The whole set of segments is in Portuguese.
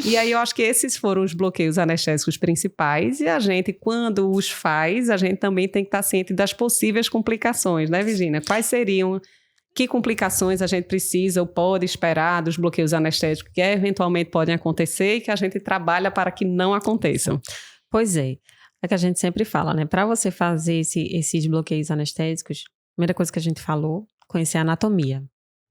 E aí eu acho que esses foram os bloqueios anestésicos principais e a gente, quando os faz, a gente também tem que estar ciente das possíveis complicações, né, Virginia? Quais seriam, que complicações a gente precisa ou pode esperar dos bloqueios anestésicos que eventualmente podem acontecer e que a gente trabalha para que não aconteçam? Pois é. É que a gente sempre fala, né? Para você fazer esses bloqueios anestésicos, a primeira coisa que a gente falou, conhecer a anatomia.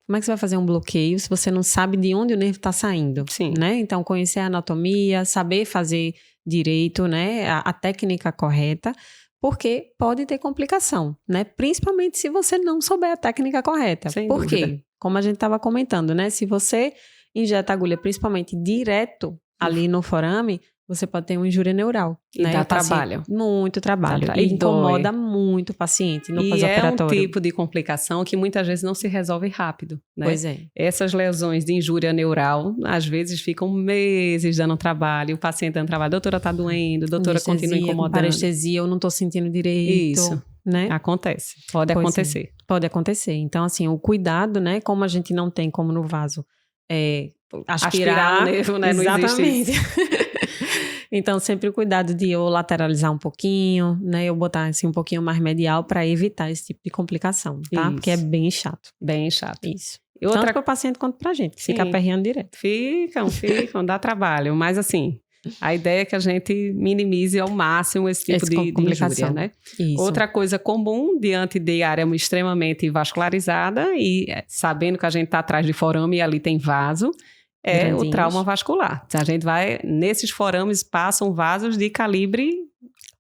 Como é que você vai fazer um bloqueio se você não sabe de onde o nervo está saindo? Sim. Né? Então, conhecer a anatomia, saber fazer direito, né? A técnica correta, porque pode ter complicação, né? Principalmente se você não souber a técnica correta. Sem Por dúvida. quê? Como a gente estava comentando, né? Se você injeta a agulha principalmente direto ali no forame, você pode ter uma injúria neural. E né? dá O paciente- trabalho. Muito trabalho. E E incomoda dói. muito o paciente no E é um pós-operatório. tipo de complicação que muitas vezes não se resolve rápido, né? Pois é. Essas lesões de injúria neural, às vezes ficam meses dando trabalho, o paciente dando trabalho, doutora tá doendo, doutora continua Anestesia, com incomodando. parestesia, eu não tô sentindo direito. Isso. Né? Acontece, pode Pois é. acontecer. Pode acontecer. Então, assim, o cuidado, né? Como a gente não tem como no vaso aspirar o nervo, né? Não Exatamente. existe. Então, sempre o cuidado de eu lateralizar um pouquinho, né? Eu botar assim um pouquinho mais medial para evitar esse tipo de complicação, tá? Isso. Porque é bem chato. Bem chato. Isso. E outra Tanto para o paciente quanto para a gente. Sim. Fica aperreando direto. Ficam, dá trabalho. Mas assim, a ideia é que a gente minimize ao máximo esse tipo de injúria, né? Isso. Outra coisa comum diante de área extremamente vascularizada e sabendo que a gente está atrás de forame e ali tem vaso, é Grandinhos. o trauma vascular. A gente vai, nesses forames passam vasos de calibre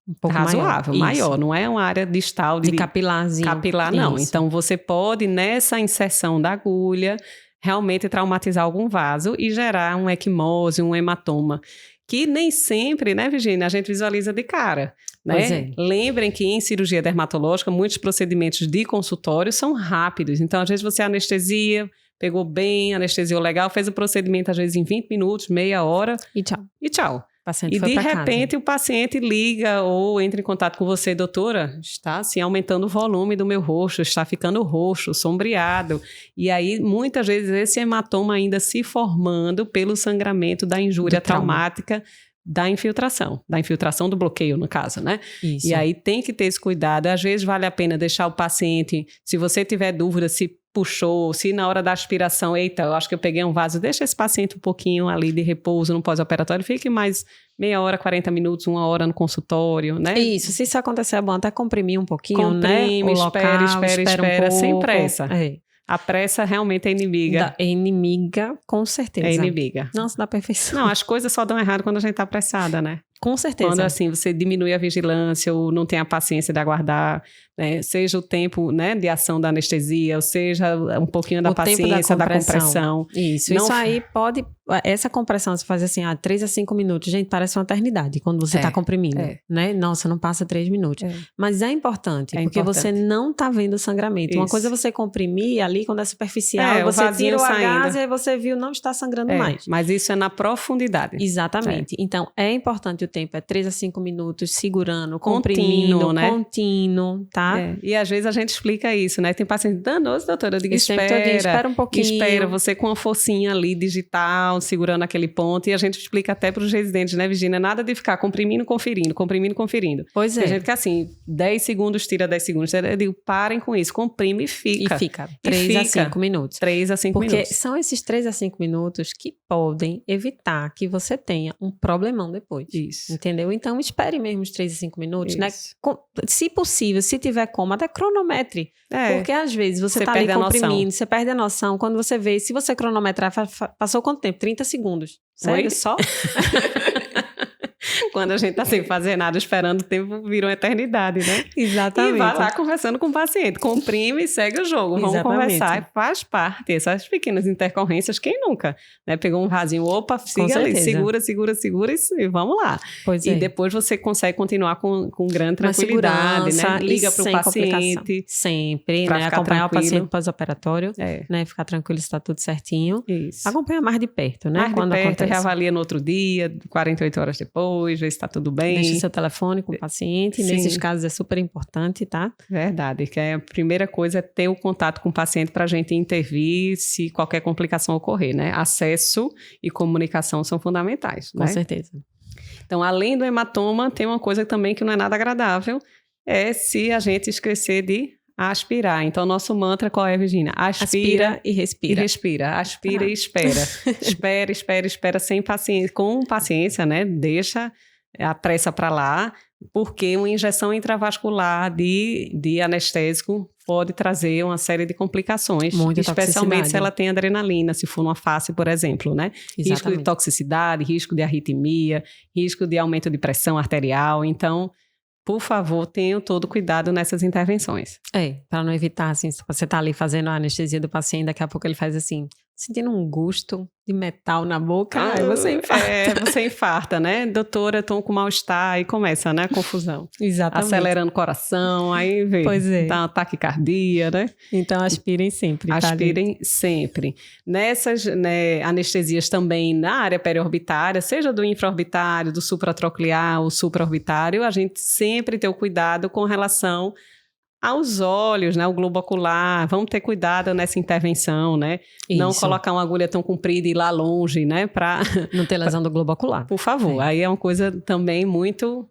um pouco razoável, maior. Isso. Não é uma área distal De capilarzinho. capilar, não. Isso. Então, você pode, nessa inserção da agulha, realmente traumatizar algum vaso e gerar uma equimose, um hematoma. Que nem sempre, né, Virginia, a gente visualiza de cara. Né? Pois é. Lembrem que em cirurgia dermatológica, muitos procedimentos de consultório são rápidos. Então, às vezes você anestesia, pegou bem, anestesiou legal, fez o procedimento às vezes em 20 minutos, meia hora. E tchau. E tchau. O paciente E foi de pra repente casa. o paciente liga ou entra em contato com você, doutora, está assim aumentando o volume do meu rosto, está ficando roxo, sombreado. E aí muitas vezes esse hematoma ainda se formando pelo sangramento da injúria Do trauma. traumática da infiltração do bloqueio no caso, né? Isso. E aí tem que ter esse cuidado. Às vezes vale a pena deixar o paciente, se você tiver dúvida se puxou, se na hora da aspiração, eita, eu acho que eu peguei um vaso, deixa esse paciente um pouquinho ali de repouso no pós-operatório, fique mais meia hora, 40 minutos, uma hora no consultório, né? Isso, se isso acontecer é bom até comprimir um pouquinho, Comprime, né? O local, espera, um sem pouco. pressa. É. A pressa realmente é inimiga. É inimiga, com certeza. É inimiga. Nossa, da perfeição. Não, as coisas só dão errado quando a gente tá apressada, né? Com certeza. Quando assim você diminui a vigilância ou não tem a paciência de aguardar, né? Seja o tempo, né, de ação da anestesia, ou seja um pouquinho da O tempo paciência, da compressão. Isso, Não- isso aí pode... Essa compressão, você faz assim, 3 a 5 minutos, gente, parece uma eternidade quando você tá comprimindo, né? Nossa, não passa 3 minutos. É. Mas é importante, É porque importante. você não tá vendo o sangramento. Uma Isso. coisa é você comprimir ali, quando é superficial, É, o você vasinho tira o saindo. gás e aí você viu, não está sangrando mais. Mas isso é na profundidade. Exatamente. Então, é importante o tempo, é 3 a 5 minutos, segurando, Contínuo, comprimindo, né? contínuo, tá? É. E às vezes a gente explica isso, né? Tem paciente danoso, doutora, eu digo, Esse tempo todinho, espera um pouquinho. Espera, você com uma forcinha ali, digital, segurando aquele ponto, e a gente explica até para os residentes, né, Virginia? Nada de ficar comprimindo, conferindo. Pois Tem é. gente que assim, 10 segundos, tira 10 segundos. Eu digo, parem com isso, comprime e fica. E fica 3 a 5 minutos. 3 a 5 Porque minutos. são esses 3 a 5 minutos que podem evitar que você tenha um problemão depois. Isso. Entendeu? Então, espere mesmo os 3 a 5 minutos, né? Isso. Se possível, se tiver como, até cronometre. É. Porque às vezes você tá ali perde a noção. comprimindo, você perde a noção. Quando você vê, se você cronometrar, passou quanto tempo? 30 segundos. Sério? Oi? Só? Quando a gente tá sem fazer nada, esperando o tempo, vira uma eternidade, né? Exatamente. E vai lá conversando com o paciente. Comprime e segue o jogo. Vamos Exatamente. conversar. Faz parte. Essas pequenas intercorrências, quem nunca? Né? Pegou um vasinho, opa, siga ali. Segura e vamos lá. Pois E é. depois você consegue continuar com grande Uma tranquilidade, segurança né? Liga e para o sem paciente. complicação. Sempre, pra né? ficar Acompanhar tranquilo. o paciente pós-operatório, É. né? Ficar tranquilo se está tudo certinho. Isso. Acompanhar mais de perto, né? Mais Quando de perto, acontece. reavalia no outro dia, 48 horas depois, ver se está tudo bem. Deixa seu telefone com o paciente. Sim. Nesses casos é super importante, tá? Verdade, que a primeira coisa é ter o contato com o paciente para a gente intervir se qualquer complicação ocorrer, né? Acesso e comunicação são fundamentais, Com né? certeza. Então, além do hematoma, tem uma coisa também que não é nada agradável, é se a gente esquecer de aspirar. Então, nosso mantra qual é, Virginia? Aspira e respira. E respira. Aspira e espera. espera sem paciência, com paciência, né? Deixa a pressa para lá, porque uma injeção intravascular de anestésico pode trazer uma série de complicações, Muita especialmente toxicidade. se ela tem adrenalina, se for numa face, por exemplo, né? Risco de Exatamente. toxicidade, risco de arritmia, risco de aumento de pressão arterial. Então, por favor, tenham todo cuidado nessas intervenções. Para não evitar, assim, se você tá ali fazendo a anestesia do paciente, daqui a pouco ele faz assim, sentindo um gosto de metal na boca, aí você infarta. Você infarta, né? Doutora, estou com mal-estar, aí começa, né? A confusão. Exatamente. Acelerando o coração, aí vê. Pois é. Tá, taquicardia, né? Então, aspirem sempre. Aspirem sempre. Nessas anestesias também na área periorbitária, seja do infraorbitário, do supratroclear ou supraorbitário, a gente sempre tem o cuidado com relação aos olhos, né? O globo ocular. Vamos ter cuidado nessa intervenção, né? Isso. Não colocar uma agulha tão comprida e ir lá longe, né? Não ter lesão do globo ocular. Por favor. Aí é uma coisa também muito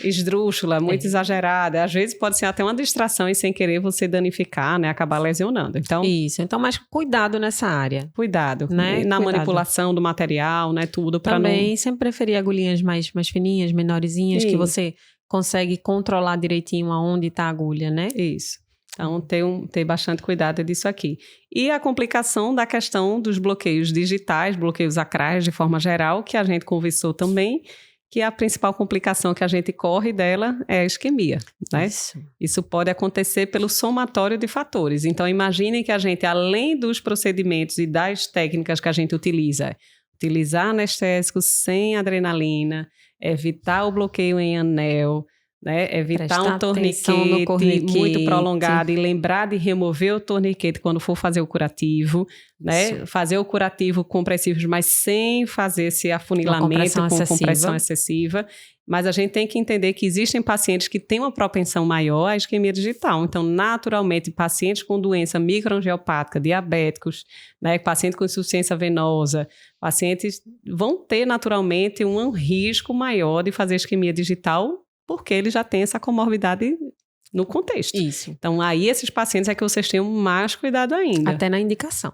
esdrúxula, muito exagerada. Às vezes pode ser até uma distração e sem querer você danificar, né? Acabar lesionando. Então, isso. Então, mais cuidado nessa área. Cuidado. Né? Na Cuidado. manipulação do material, né? Tudo para não... Também sempre preferir agulhinhas mais fininhas, menorzinhas, que você consegue controlar direitinho aonde está a agulha, né? Isso. Então, ter bastante cuidado disso aqui. E a complicação da questão dos bloqueios digitais, bloqueios acrais de forma geral, que a gente conversou também, que a principal complicação que a gente corre dela é a isquemia, né? Isso pode acontecer pelo somatório de fatores. Então, imaginem que a gente, além dos procedimentos e das técnicas que a gente utiliza, utilizar anestésico sem adrenalina, evitar o bloqueio em anel, né? Evitar um torniquete muito prolongado e lembrar de remover o torniquete quando for fazer o curativo, né? Fazer o curativo compressivos, mas sem fazer esse afunilamento com compressão excessiva. Mas a gente tem que entender que existem pacientes que têm uma propensão maior à isquemia digital. Então, naturalmente, pacientes com doença microangiopática, diabéticos, né, pacientes com insuficiência venosa, pacientes vão ter naturalmente um risco maior de fazer isquemia digital porque ele já tem essa comorbidade no contexto. Isso. Então, aí esses pacientes é que vocês tenham mais cuidado ainda. Até na indicação.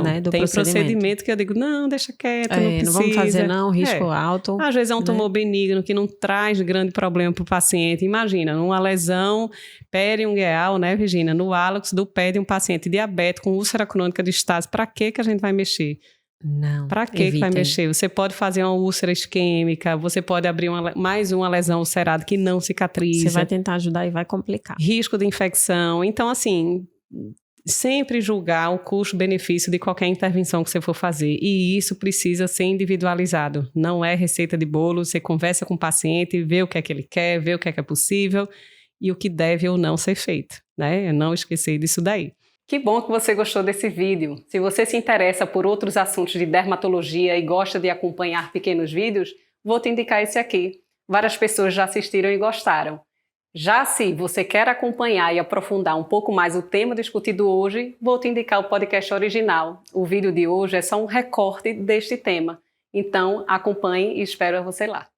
Né, tem procedimento que eu digo, não, deixa quieto, não precisa. Não vamos fazer não, risco alto. Às vezes é um tumor benigno que não traz grande problema para o paciente. Imagina, uma lesão periungueal, né, Virginia, no hálux do pé de um paciente diabético com úlcera crônica de estase. Para que a gente vai mexer? Não. Para que vai mexer? Você pode fazer uma úlcera isquêmica, você pode abrir mais uma lesão ulcerada que não cicatriza. Você vai tentar ajudar e vai complicar. Risco de infecção. Então, assim, sempre julgar o custo-benefício de qualquer intervenção que você for fazer. E isso precisa ser individualizado. Não é receita de bolo. Você conversa com o paciente, vê o que é que ele quer, vê o que é possível e o que deve ou não ser feito, né? Não esquecer disso daí. Que bom que você gostou desse vídeo. Se você se interessa por outros assuntos de dermatologia e gosta de acompanhar pequenos vídeos, vou te indicar esse aqui. Várias pessoas já assistiram e gostaram. Já se você quer acompanhar e aprofundar um pouco mais o tema discutido hoje, vou te indicar o podcast original. O vídeo de hoje é só um recorte deste tema. Então, acompanhe e espero você lá.